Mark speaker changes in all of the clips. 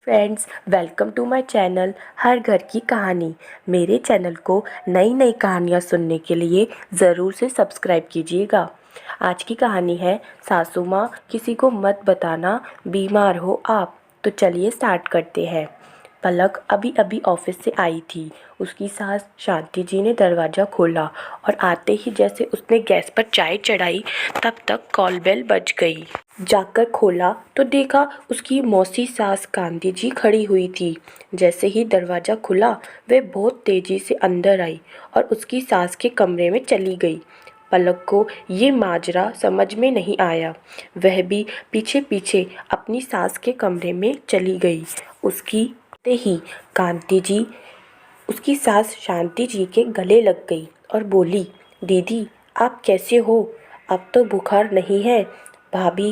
Speaker 1: Friends, welcome to my channel हर घर की कहानी। मेरे चैनल को नई नई कहानियाँ सुनने के लिए ज़रूर से सब्सक्राइब कीजिएगा। आज की कहानी है सासू माँ किसी को मत बताना बीमार हो आप। तो चलिए स्टार्ट करते हैं। पलक अभी अभी ऑफिस से आई थी। उसकी सास शांति जी ने दरवाज़ा खोला और आते ही जैसे उसने गैस पर चाय चढ़ाई तब तक कॉल बेल बज गई। जाकर खोला तो देखा उसकी मौसी सास कांति जी खड़ी हुई थी। जैसे ही दरवाज़ा खुला वे बहुत तेज़ी से अंदर आई और उसकी सास के कमरे में चली गई। पलक को ये माजरा समझ में नहीं आया। वह भी पीछे पीछे अपनी सास के कमरे में चली गई। उसकी ते ही कांति जी उसकी सास शांति जी के गले लग गई और बोली, दीदी आप कैसे हो? अब तो बुखार नहीं है। भाभी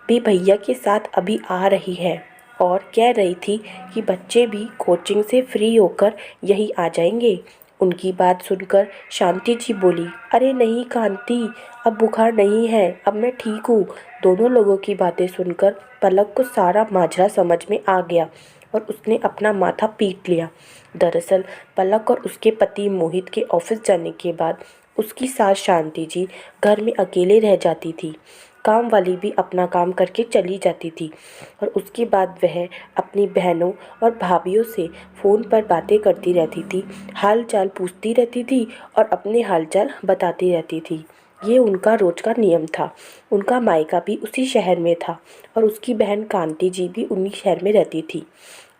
Speaker 1: भी भैया के साथ अभी आ रही है और कह रही थी कि बच्चे भी कोचिंग से फ्री होकर यही आ जाएंगे। उनकी बात सुनकर शांति जी बोली, अरे नहीं कांति, अब बुखार नहीं है, अब मैं ठीक हूँ। दोनों लोगों की बातें सुनकर पलक को सारा माजरा समझ में आ गया और उसने अपना माथा पीट लिया। दरअसल पलक और उसके पति मोहित के ऑफिस जाने के बाद उसकी सास शांति जी घर में अकेले रह जाती थी। काम वाली भी अपना काम करके चली जाती थी और उसके बाद वह अपनी बहनों और भाभीयों से फ़ोन पर बातें करती रहती थी, हाल चाल पूछती रहती थी और अपने हाल चाल बताती रहती थी। ये उनका रोज का नियम था। उनका मायका भी उसी शहर में था और उसकी बहन कांति जी भी उन्हीं शहर में रहती थी।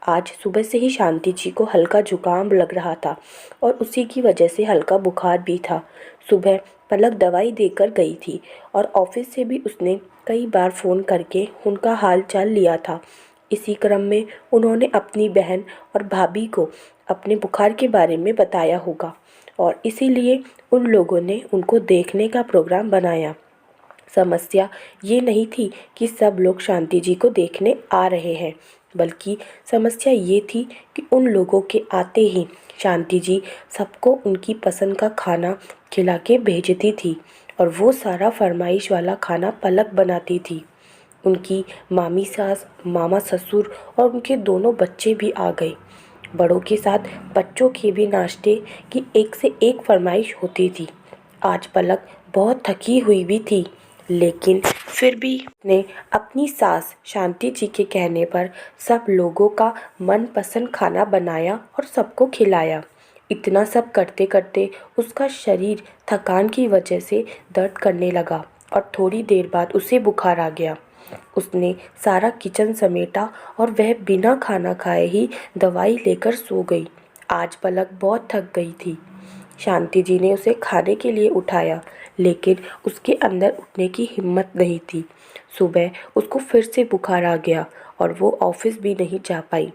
Speaker 1: आज सुबह से ही शांति जी को हल्का जुकाम लग रहा था और उसी की वजह से हल्का बुखार भी था। सुबह पलक दवाई देकर गई थी और ऑफिस से भी उसने कई बार फ़ोन करके उनका हाल चाल लिया था। इसी क्रम में उन्होंने अपनी बहन और भाभी को अपने बुखार के बारे में बताया होगा और इसीलिए उन लोगों ने उनको देखने का प्रोग्राम बनाया। समस्या ये नहीं थी कि सब लोग शांति जी को देखने आ रहे हैं, बल्कि समस्या ये थी कि उन लोगों के आते ही शांति जी सबको उनकी पसंद का खाना खिला के भेजती थी और वो सारा फरमाइश वाला खाना पलक बनाती थी। उनकी मामी सास, मामा ससुर और उनके दोनों बच्चे भी आ गए। बड़ों के साथ बच्चों के भी नाश्ते की एक से एक फरमाइश होती थी। आज पलक बहुत थकी हुई भी थी, लेकिन फिर भी ने अपनी सास शांति जी के कहने पर सब लोगों का मनपसंद खाना बनाया और सबको खिलाया। इतना सब करते करते उसका शरीर थकान की वजह से दर्द करने लगा और थोड़ी देर बाद उसे बुखार आ गया। उसने सारा किचन समेटा और वह बिना खाना खाए ही दवाई लेकर सो गई। आज पलक बहुत थक गई थी। शांति जी ने उसे खाने के लिए उठाया, लेकिन उसके अंदर उठने की हिम्मत नहीं थी। सुबह उसको फिर से बुखार आ गया और वो ऑफिस भी नहीं जा पाई।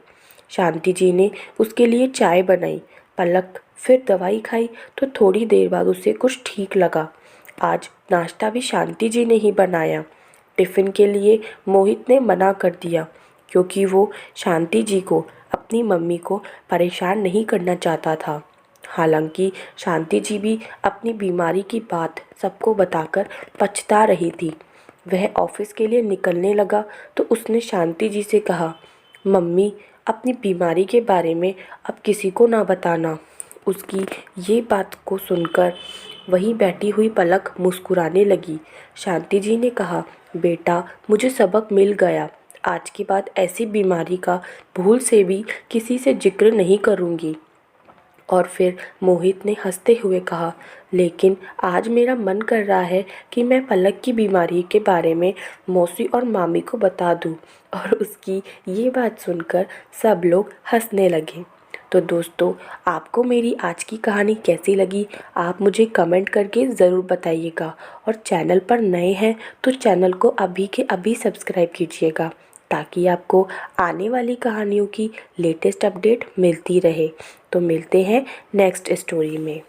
Speaker 1: शांति जी ने उसके लिए चाय बनाई। पलक फिर दवाई खाई तो थोड़ी देर बाद उसे कुछ ठीक लगा। आज नाश्ता भी शांति जी ने ही बनाया। टिफ़िन के लिए मोहित ने मना कर दिया क्योंकि वो शांति जी को, अपनी मम्मी को परेशान नहीं करना चाहता था। हालांकि शांति जी भी अपनी बीमारी की बात सबको बताकर पछता रही थी। वह ऑफिस के लिए निकलने लगा तो उसने शांति जी से कहा, मम्मी अपनी बीमारी के बारे में अब किसी को ना बताना। उसकी ये बात को सुनकर वहीं बैठी हुई पलक मुस्कुराने लगी। शांति जी ने कहा, बेटा मुझे सबक मिल गया। आज के बाद ऐसी बीमारी का भूल से भी किसी से जिक्र नहीं करूँगी। और फिर मोहित ने हंसते हुए कहा, लेकिन आज मेरा मन कर रहा है कि मैं पलक की बीमारी के बारे में मौसी और मामी को बता दूं। और उसकी ये बात सुनकर सब लोग हंसने लगे। तो दोस्तों, आपको मेरी आज की कहानी कैसी लगी आप मुझे कमेंट करके ज़रूर बताइएगा और चैनल पर नए हैं तो चैनल को अभी के अभी सब्सक्राइब कीजिएगा ताकि आपको आने वाली कहानियों की लेटेस्ट अपडेट मिलती रहे। तो मिलते हैं नेक्स्ट स्टोरी में।